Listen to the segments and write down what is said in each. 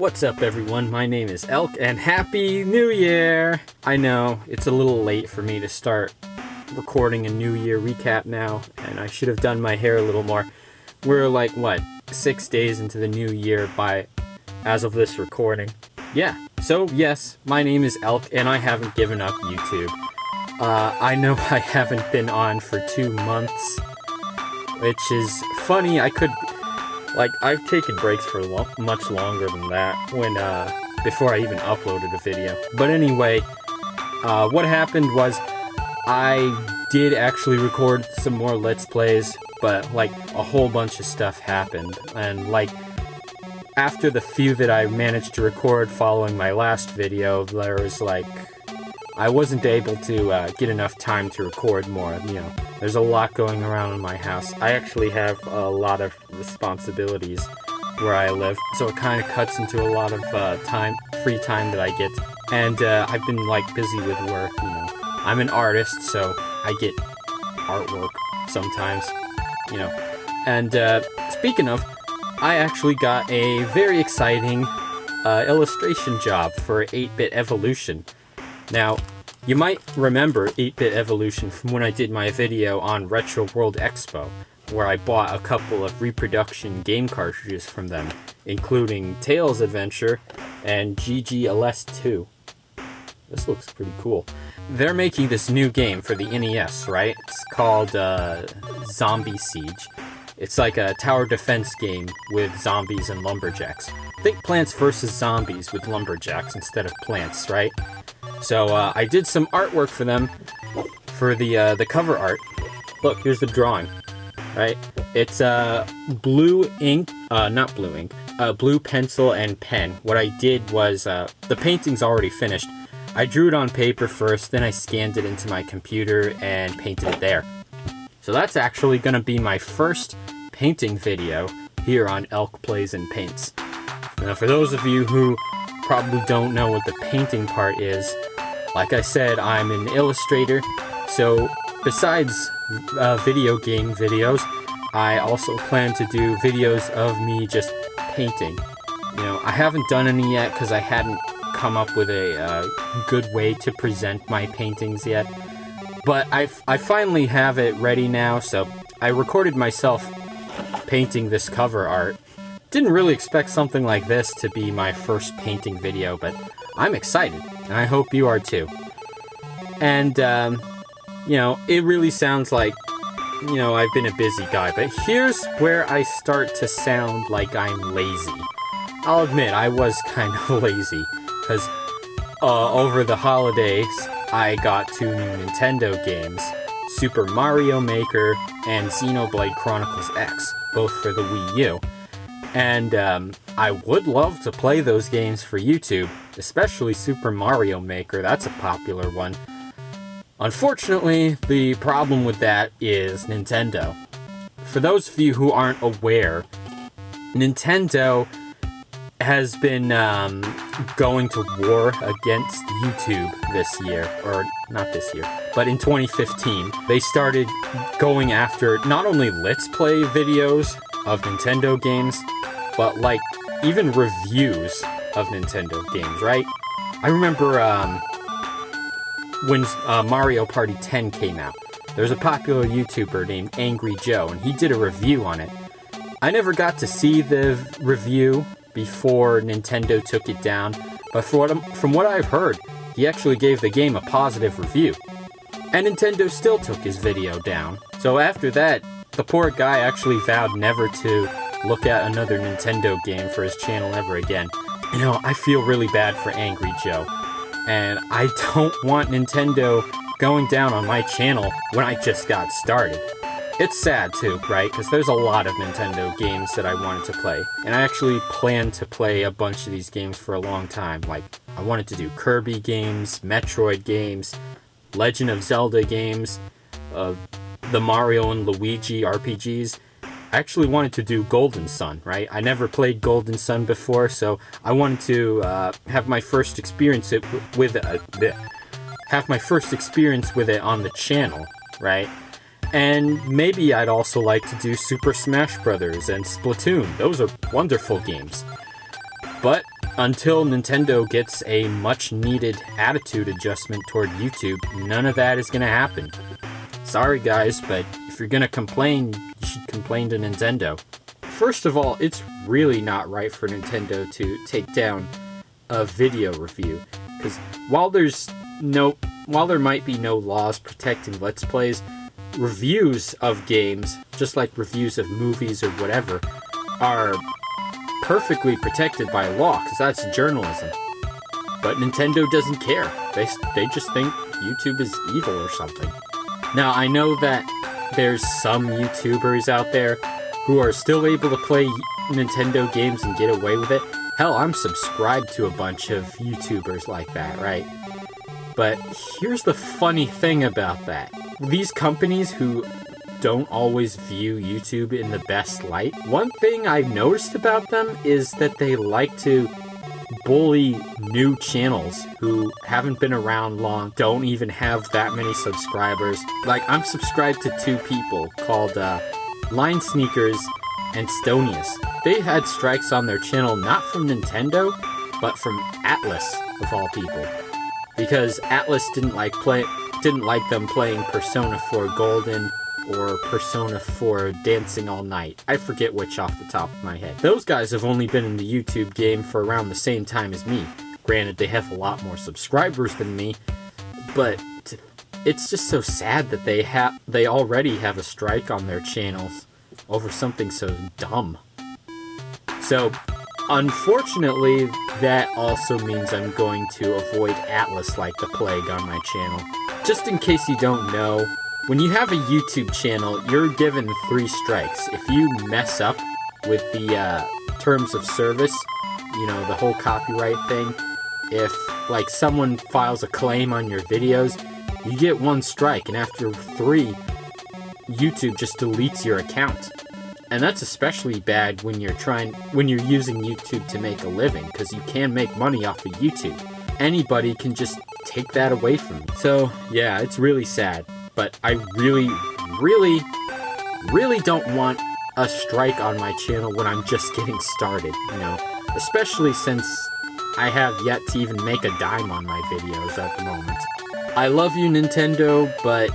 What's up everyone, my name is Elk and Happy New Year! I know, it's a little late for me to start recording a New Year recap now, and I should have done my hair a little more. We're like, 6 days into the new year as of this recording. Yeah, so yes, my name is Elk and I haven't given up YouTube. I know I haven't been on for 2 months, which is funny. I've taken breaks for much longer than that before I even uploaded a video. But anyway, what happened was I did actually record some more Let's Plays, but a whole bunch of stuff happened. And after the few that I managed to record following my last video, there was I wasn't able to get enough time to record more. There's a lot going around in my house. I actually have a lot of responsibilities where I live, so it kind of cuts into a lot of free time that I get. And I've been busy with work. I'm an artist, so I get artwork sometimes. And speaking of, I actually got a very exciting illustration job for 8-Bit Evolution. Now, you might remember 8-Bit Evolution from when I did my video on Retro World Expo, where I bought a couple of reproduction game cartridges from them, including Tails Adventure and GGLS2. This looks pretty cool. They're making this new game for the NES, right? It's called Zombie Siege. It's like a tower defense game with zombies and lumberjacks. Think Plants vs. Zombies with lumberjacks instead of plants, right? So I did some artwork for them for the cover art. Look, here's the drawing, right? It's blue ink, not blue ink, blue pencil and pen. What I did was, the painting's already finished. I drew it on paper first, then I scanned it into my computer and painted it there. So that's actually going to be my first painting video here on Elk Plays and Paints. Now for those of you who probably don't know what the painting part is, like I said, I'm an illustrator, so besides video game videos, I also plan to do videos of me just painting. I haven't done any yet because I hadn't come up with a good way to present my paintings yet. But I finally have it ready now, so I recorded myself painting this cover art. Didn't really expect something like this to be my first painting video, but I'm excited, and I hope you are too. And, it really sounds like, I've been a busy guy, but here's where I start to sound like I'm lazy. I'll admit, I was kind of lazy, because over the holidays, I got 2 new Nintendo games, Super Mario Maker and Xenoblade Chronicles X, both for the Wii U. And I would love to play those games for YouTube, especially Super Mario Maker. That's a popular one. Unfortunately, the problem with that is Nintendo. For those of you who aren't aware, Nintendo has been going to war against YouTube this year, or not this year, but in 2015. They started going after not only Let's Play videos of Nintendo games, but even reviews of Nintendo games, right? I remember when Mario Party 10 came out, there's a popular YouTuber named Angry Joe, and he did a review on it. I never got to see the review before Nintendo took it down, but from what I've heard, he actually gave the game a positive review. And Nintendo still took his video down. So after that, the poor guy actually vowed never to look at another Nintendo game for his channel ever again. I feel really bad for Angry Joe. And I don't want Nintendo going down on my channel when I just got started. It's sad too, right? Because there's a lot of Nintendo games that I wanted to play. And I actually planned to play a bunch of these games for a long time. I wanted to do Kirby games, Metroid games, Legend of Zelda games, the Mario and Luigi RPGs. I actually wanted to do Golden Sun, right? I never played Golden Sun before, so I wanted to have my first experience with it on the channel, right? And maybe I'd also like to do Super Smash Bros. And Splatoon. Those are wonderful games. But until Nintendo gets a much-needed attitude adjustment toward YouTube, none of that is going to happen. Sorry guys, but if you're going to complain, you should complain to Nintendo. First of all, it's really not right for Nintendo to take down a video review, because while there might be no laws protecting Let's Plays, reviews of games, just like reviews of movies or whatever, are perfectly protected by law, because that's journalism. But Nintendo doesn't care. They just think YouTube is evil or something. Now, I know that there's some YouTubers out there who are still able to play Nintendo games and get away with it. Hell, I'm subscribed to a bunch of YouTubers like that, right? But here's the funny thing about that. These companies who don't always view YouTube in the best light, one thing I've noticed about them is that they like to bully new channels who haven't been around long, don't even have that many subscribers. Like, I'm subscribed to two people called Linesneakers and Stoneious. They had strikes on their channel not from Nintendo, but from Atlas, of all people. Because Atlas didn't like them playing Persona 4 Golden or Persona 4 Dancing All Night. I forget which off the top of my head. Those guys have only been in the YouTube game for around the same time as me. Granted, they have a lot more subscribers than me, but it's just so sad that they already have a strike on their channels over something so dumb. So, unfortunately, that also means I'm going to avoid Atlas like the plague on my channel. Just in case you don't know, when you have a YouTube channel, you're given 3 strikes. If you mess up with the terms of service, you know, the whole copyright thing, if, like, someone files a claim on your videos, you get 1 strike, and after 3, YouTube just deletes your account. And that's especially bad when you're using YouTube to make a living, because you can make money off of YouTube. Anybody can just take that away from you. So, yeah, it's really sad. But I really, really, really don't want a strike on my channel when I'm just getting started, you know? Especially since I have yet to even make a dime on my videos at the moment. I love you, Nintendo, but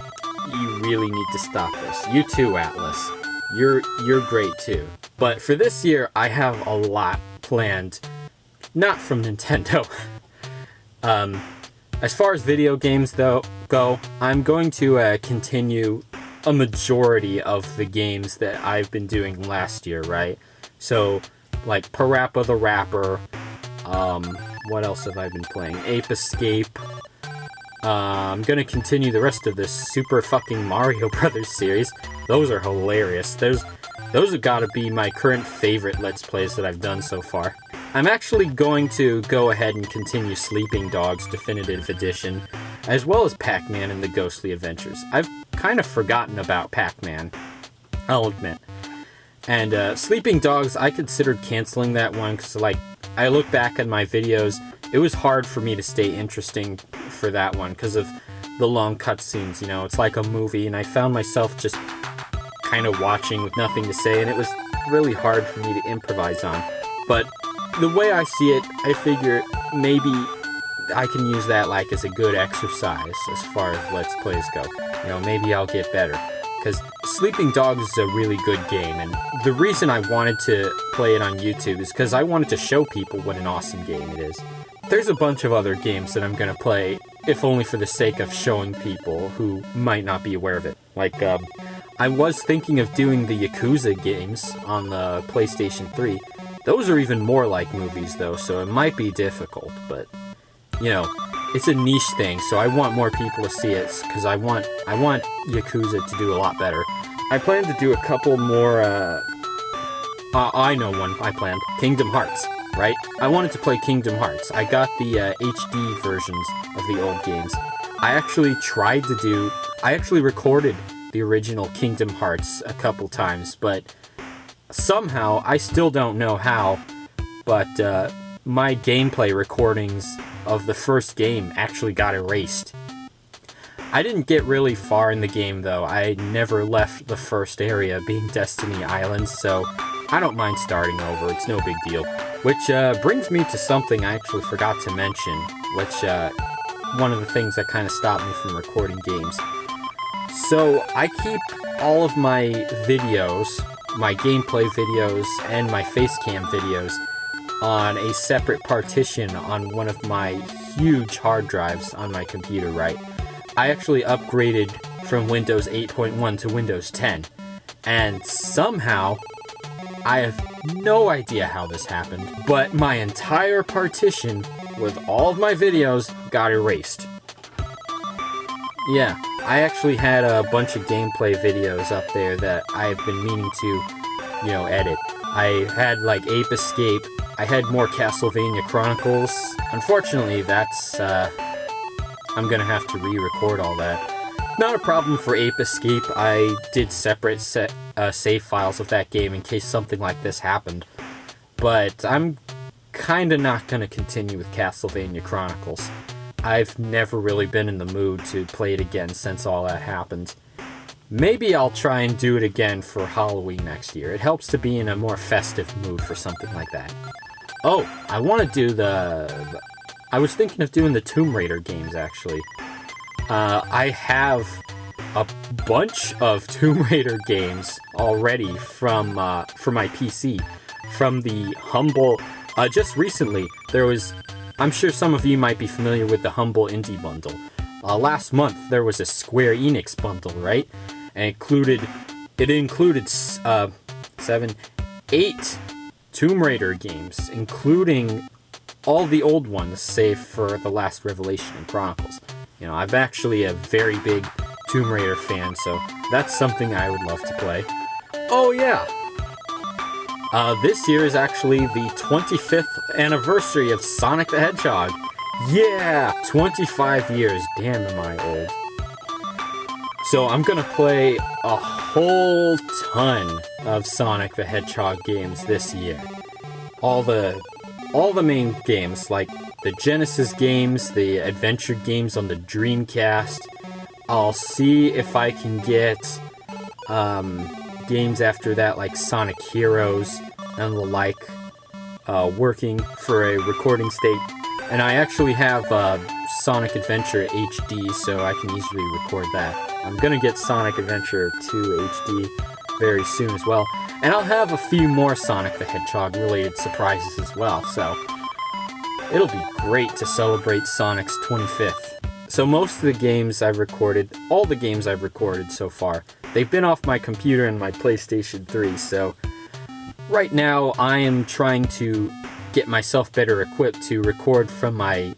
you really need to stop this. You too, Atlas. You're great too. But for this year, I have a lot planned. Not from Nintendo. As far as video games go, I'm going to continue a majority of the games that I've been doing last year, right? So, like Parappa the Rapper, what else have I been playing? Ape Escape. I'm gonna continue the rest of this Super fucking Mario Brothers series. Those are hilarious. Those have gotta be my current favorite Let's Plays that I've done so far. I'm actually going to go ahead and continue Sleeping Dogs Definitive Edition, as well as Pac-Man and the Ghostly Adventures. I've kind of forgotten about Pac-Man, I'll admit. And Sleeping Dogs, I considered canceling that one, because, like, I look back at my videos, it was hard for me to stay interesting for that one, because of the long cutscenes, you know, it's like a movie, and I found myself just kind of watching with nothing to say, and it was really hard for me to improvise on. But the way I see it, I figure maybe I can use that like as a good exercise as far as Let's Plays go. You know, maybe I'll get better. Because Sleeping Dogs is a really good game, and the reason I wanted to play it on YouTube is because I wanted to show people what an awesome game it is. There's a bunch of other games that I'm going to play, if only for the sake of showing people who might not be aware of it. Like, I was thinking of doing the Yakuza games on the PlayStation 3. Those are even more like movies, though, so it might be difficult, but, you know, it's a niche thing, so I want more people to see it, because I want Yakuza to do a lot better. I plan to do a couple more, I know one I planned. Kingdom Hearts, right? I wanted to play Kingdom Hearts. I got the HD versions of the old games. I actually recorded the original Kingdom Hearts a couple times, but somehow, I still don't know how, but my gameplay recordings of the first game actually got erased. I didn't get really far in the game, though. I never left the first area, being Destiny Island, so I don't mind starting over. It's no big deal. Which brings me to something I actually forgot to mention, which one of the things that kind of stopped me from recording games. So I keep all of my videos, my gameplay videos, and my facecam videos on a separate partition on one of my huge hard drives on my computer, right? I actually upgraded from Windows 8.1 to Windows 10, and somehow, I have no idea how this happened, but my entire partition with all of my videos got erased. Yeah, I actually had a bunch of gameplay videos up there that I've been meaning to, edit. I had like Ape Escape, I had more Castlevania Chronicles. Unfortunately, that's, I'm gonna have to re-record all that. Not a problem for Ape Escape. I did separate save files of that game in case something like this happened. But I'm kinda not gonna continue with Castlevania Chronicles. I've never really been in the mood to play it again since all that happened. Maybe I'll try and do it again for Halloween next year. It helps to be in a more festive mood for something like that. Oh, I want to do I was thinking of doing the Tomb Raider games, actually. I have a bunch of Tomb Raider games already from for my PC. From the Humble... just recently, there was... I'm sure some of you might be familiar with the Humble Indie Bundle. Last month, there was a Square Enix bundle, right? And it included 8 Tomb Raider games, including all the old ones, save for The Last Revelation and Chronicles. I'm actually a very big Tomb Raider fan, so that's something I would love to play. Oh yeah! This year is actually the 25th anniversary of Sonic the Hedgehog. Yeah! 25 years. Damn, am I old. So I'm gonna play a whole ton of Sonic the Hedgehog games this year. All the main games, like the Genesis games, the adventure games on the Dreamcast. I'll see if I can get games after that, like Sonic Heroes and the like, working for a recording state. And I actually have Sonic Adventure HD, so I can easily record that. I'm gonna get Sonic Adventure 2 HD very soon as well. And I'll have a few more Sonic the Hedgehog related surprises as well, so it'll be great to celebrate Sonic's 25th. So most of the games I've recorded, all the games I've recorded so far, they've been off my computer and my PlayStation 3, so right now I am trying to get myself better equipped to record from my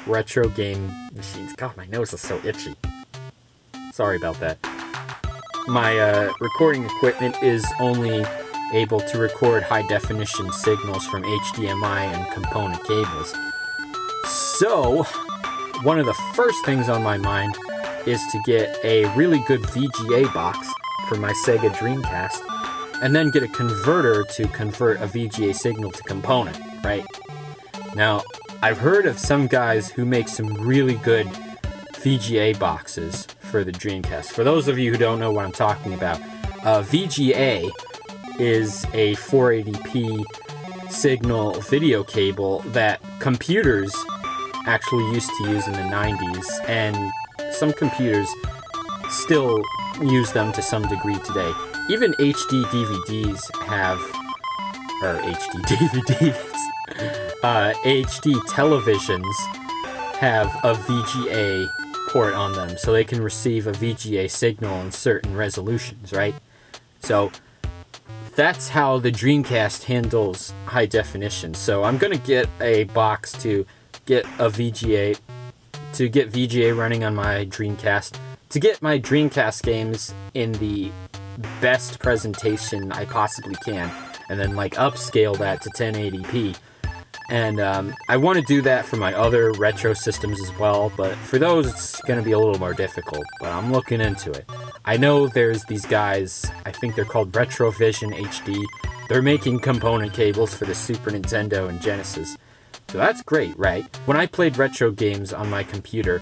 retro game machines. God, my nose is so itchy. Sorry about that. My recording equipment is only able to record high-definition signals from HDMI and component cables. So, one of the first things on my mind is to get a really good VGA box for my Sega Dreamcast, and then get a converter to convert a VGA signal to component, right? Now, I've heard of some guys who make some really good VGA boxes for the Dreamcast. For those of you who don't know what I'm talking about, VGA is a 480p signal video cable that computers actually used to use in the 90s, and some computers still use them to some degree today. Even HD DVDs have, or HD DVDs, HD televisions have a VGA port on them, so they can receive a VGA signal in certain resolutions, right? So that's how the Dreamcast handles high definition. So I'm gonna get a box to get a VGA, to get VGA running on my Dreamcast, to get my Dreamcast games in the best presentation I possibly can, and then like upscale that to 1080p. And I want to do that for my other retro systems as well, but for those it's going to be a little more difficult, but I'm looking into it. I know there's these guys, I think they're called Retrovision HD. They're making component cables for the Super Nintendo and Genesis. So that's great, right? When I played retro games on my computer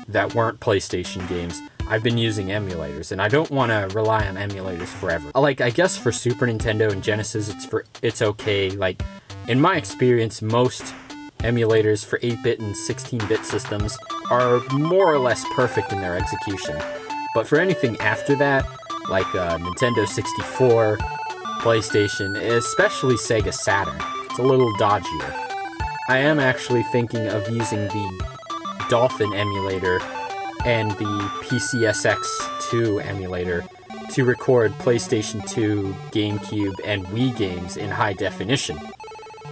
that weren't PlayStation games, I've been using emulators, and I don't want to rely on emulators forever. Like, I guess for Super Nintendo and Genesis, it's okay. Like, In my experience, most emulators for 8-bit and 16-bit systems are more or less perfect in their execution. But for anything after that, like Nintendo 64, PlayStation, especially Sega Saturn, it's a little dodgier. I am actually thinking of using the Dolphin emulator and the PCSX2 emulator to record PlayStation 2, GameCube, and Wii games in high definition.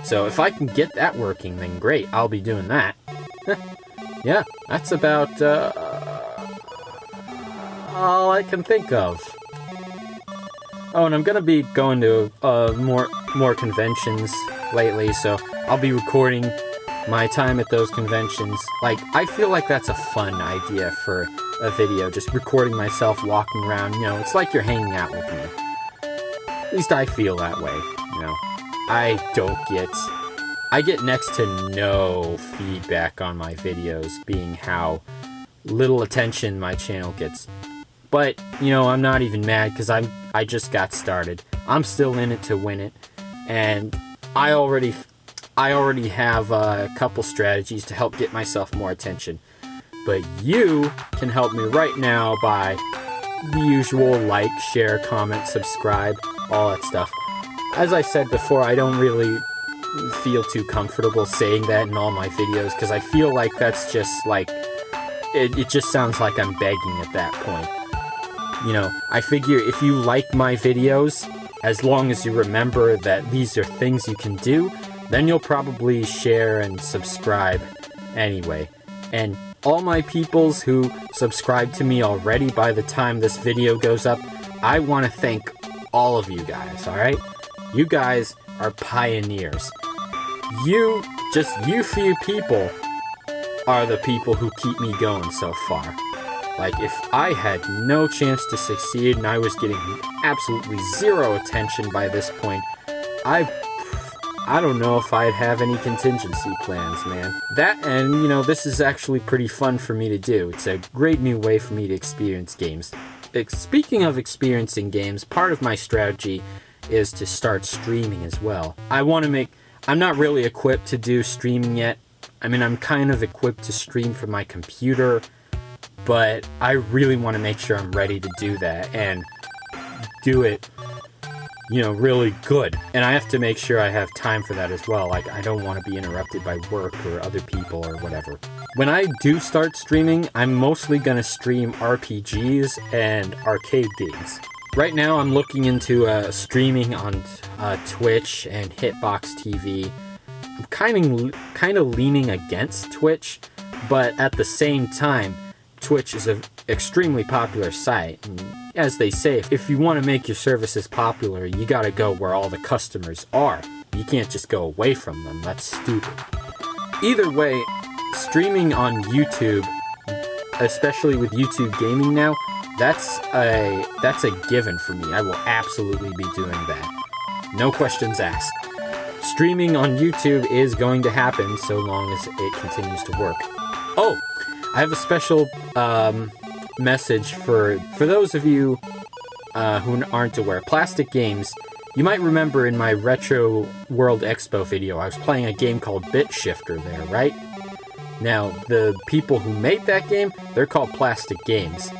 So if I can get that working, then great, I'll be doing that. Yeah, that's about all I can think of. Oh, and I'm gonna be going to more conventions lately, so I'll be recording my time at those conventions. Like, I feel like that's a fun idea for a video, just recording myself walking around. You know, it's like you're hanging out with me. At least I feel that way, you know. I get next to no feedback on my videos, being how little attention my channel gets. But, you know, I'm not even mad, because I just got started. I'm still in it to win it, and I already have a couple strategies to help get myself more attention. But you can help me right now by the usual like, share, comment, subscribe, all that stuff. As I said before, I don't really feel too comfortable saying that in all my videos, because I feel like that's just like, it just sounds like I'm begging at that point. You know, I figure if you like my videos, as long as you remember that these are things you can do, then you'll probably share and subscribe anyway. And all my peoples who subscribe to me already by the time this video goes up, I want to thank all of you guys, alright? You guys are pioneers. You few people are the people who keep me going so far. Like, if I had no chance to succeed and I was getting absolutely zero attention by this point, I don't know if I'd have any contingency plans, man. That, and, you know, this is actually pretty fun for me to do. It's a great new way for me to experience games. Speaking of experiencing games, part of my strategy is to start streaming as well. I'm not really equipped to do streaming yet. I mean, I'm kind of equipped to stream from my computer, but I really want to make sure I'm ready to do that and do it, you know, really good. And I have to make sure I have time for that as well. Like, I don't want to be interrupted by work or other people or whatever. When I do start streaming, I'm mostly going to stream RPGs and arcade games. Right now, I'm looking into streaming on Twitch and Hitbox TV. I'm kind of leaning against Twitch, but at the same time, Twitch is an extremely popular site. And as they say, if you want to make your services popular, you gotta go where all the customers are. You can't just go away from them. That's stupid. Either way, streaming on YouTube, especially with YouTube Gaming now, that's a given for me. I will absolutely be doing that. No questions asked. Streaming on YouTube is going to happen so long as it continues to work. Oh, I have a special message for those of you who aren't aware. Plastic Games, you might remember in my Retro World Expo video, I was playing a game called Bit Shifter there, right? Now, the people who made that game, they're called Plastic Games.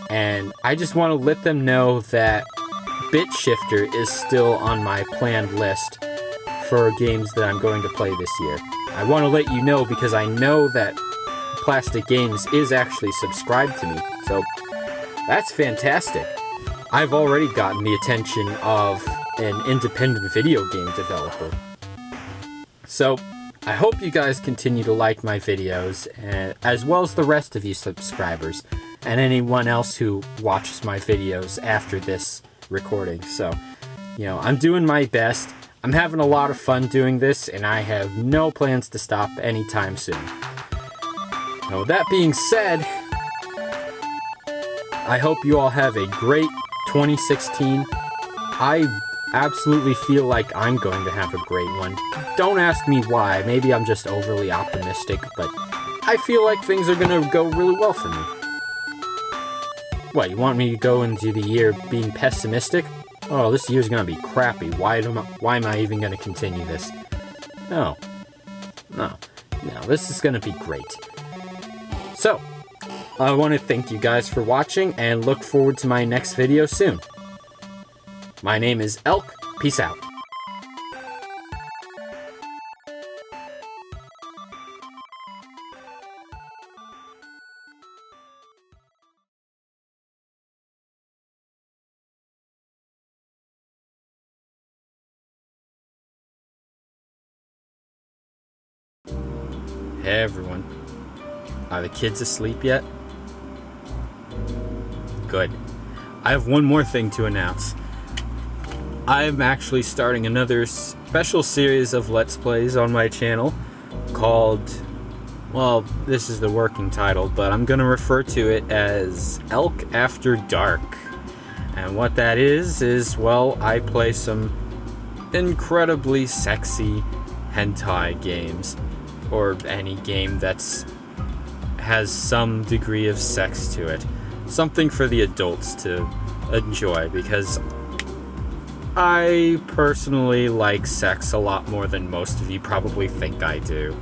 And I just want to let them know that Bit Shifter is still on my planned list for games that I'm going to play this year. I want to let you know because I know that Plastic Games is actually subscribed to me, so that's fantastic. I've already gotten the attention of an independent video game developer. So, I hope you guys continue to like my videos, as well as the rest of you subscribers, and anyone else who watches my videos after this recording. So, you know, I'm doing my best. I'm having a lot of fun doing this, and I have no plans to stop anytime soon. Now, with that being said, I hope you all have a great 2016. I absolutely feel like I'm going to have a great one. Don't ask me why. Maybe I'm just overly optimistic, but I feel like things are going to go really well for me. What, you want me to go into the year being pessimistic? Oh, this year's going to be crappy. Why am I even going to continue this? No. No. No, this is gonna be great. So, I want to thank you guys for watching and look forward to my next video soon. My name is Elk. Peace out. Hey everyone. Are the kids asleep yet? Good. I have one more thing to announce. I'm actually starting another special series of Let's Plays on my channel called, well, this is the working title, but I'm going to refer to it as Elk After Dark. And what that is, well, I play some incredibly sexy hentai games, or any game that's has some degree of sex to it. Something for the adults to enjoy, because I personally like sex a lot more than most of you probably think I do.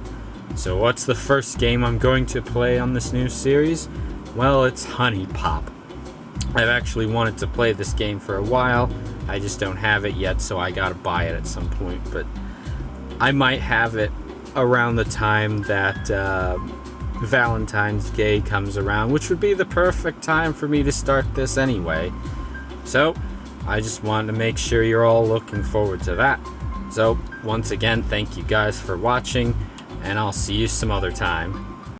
So what's the first game I'm going to play on this new series? Well, it's Honey Pop. I've actually wanted to play this game for a while. I just don't have it yet, so I gotta buy it at some point, but I might have it around the time that Valentine's Day comes around, which would be the perfect time for me to start this anyway. So, I just wanted to make sure you're all looking forward to that. So, once again, thank you guys for watching, and I'll see you some other time.